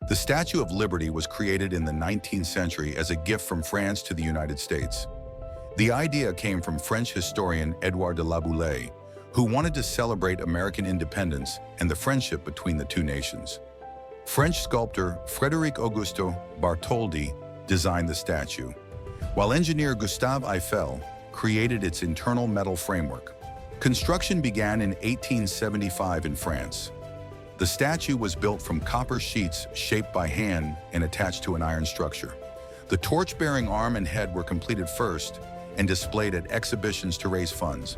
The Statue of Liberty was created in the 19th century as a gift from France to the United States. The idea came from French historian Édouard de La Boulaye, who wanted to celebrate American independence and the friendship between the two nations. French sculptor Frédéric Auguste Bartholdi designed the statue, while engineer Gustave Eiffel created its internal metal framework. Construction began in 1875 in France. The statue was built from copper sheets shaped by hand and attached to an iron structure. The torch-bearing arm and head were completed first and displayed at exhibitions to raise funds.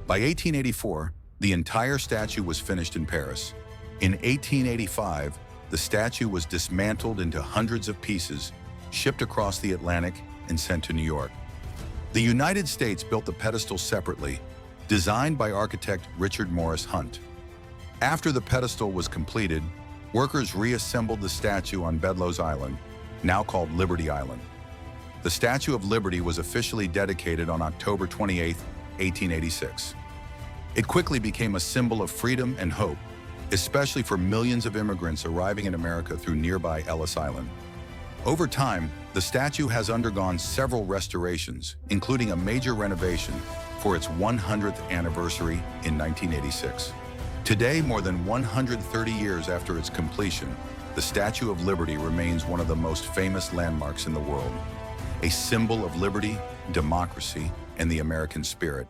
By 1884, the entire statue was finished in Paris. In 1885, the statue was dismantled into hundreds of pieces, shipped across the Atlantic, and sent to New York. The United States built the pedestal separately, designed by architect Richard Morris Hunt. After the pedestal was completed, workers reassembled the statue on Bedloes Island, now called Liberty Island. The Statue of Liberty was officially dedicated on October 28, 1886. It quickly became a symbol of freedom and hope, especially for millions of immigrants arriving in America through nearby Ellis Island. Over time, the statue has undergone several restorations, including a major renovation for its 100th anniversary in 1986. Today, more than 130 years after its completion, the Statue of Liberty remains one of the most famous landmarks in the world, a symbol of liberty, democracy, and the American spirit.